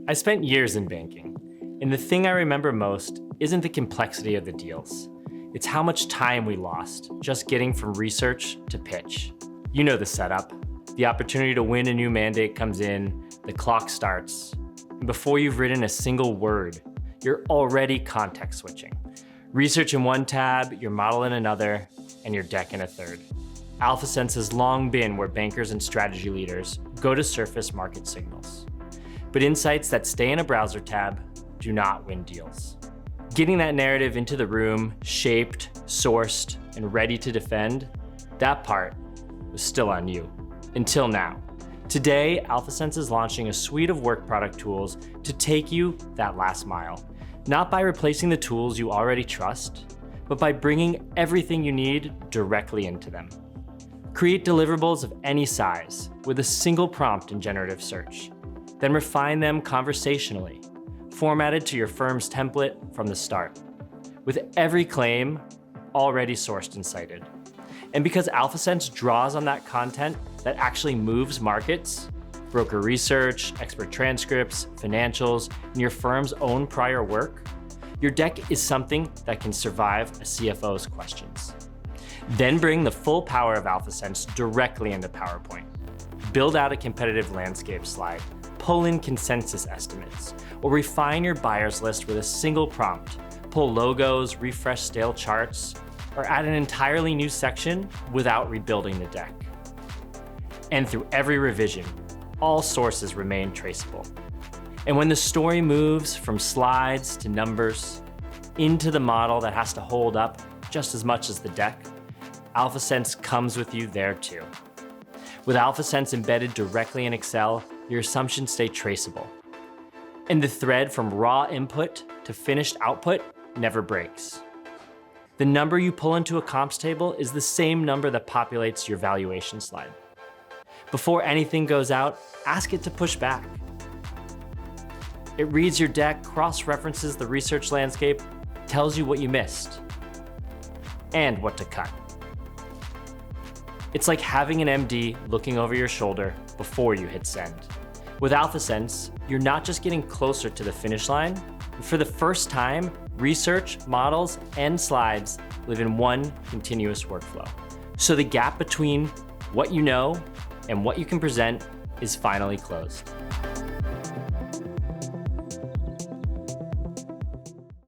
I spent years in banking, and the thing I remember most isn't the complexity of the deals. It's how much time we lost just getting from research to pitch. You know the setup. The opportunity to win a new mandate comes in, the clock starts, and before you've written a single word, you're already context switching. Research in one tab, your model in another, and your deck in a third. AlphaSense has long been where bankers and strategy leaders go to surface market signals. But insights that stay in a browser tab do not win deals. Getting that narrative into the room, shaped, sourced, and ready to defend, that part was still on you. Until now. Today, AlphaSense is launching a suite of work product tools to take you that last mile. Not by replacing the tools you already trust, but by bringing everything you need directly into them. Create deliverables of any size with a single prompt in generative search. Then refine them conversationally, formatted to your firm's template from the start, with every claim already sourced and cited. And because AlphaSense draws on that content that actually moves markets, broker research, expert transcripts, financials, and your firm's own prior work, your deck is something that can survive a CFO's questions. Then bring the full power of AlphaSense directly into PowerPoint. Build out a competitive landscape slide, pull in consensus estimates, or refine your buyers list with a single prompt. Pull logos, refresh stale charts, or add an entirely new section without rebuilding the deck. And through every revision, all sources remain traceable. And when the story moves from slides to numbers into the model that has to hold up just as much as the deck, AlphaSense comes with you there too. With AlphaSense embedded directly in Excel, your assumptions stay traceable. And the thread from raw input to finished output never breaks. The number you pull into a comps table is the same number that populates your valuation slide. Before anything goes out, ask it to push back. It reads your deck, cross-references the research landscape, tells you what you missed, and what to cut. It's like having an MD looking over your shoulder before you hit send. With AlphaSense, you're not just getting closer to the finish line, but for the first time, research, models, and slides live in one continuous workflow. So the gap between what you know and what you can present is finally closed.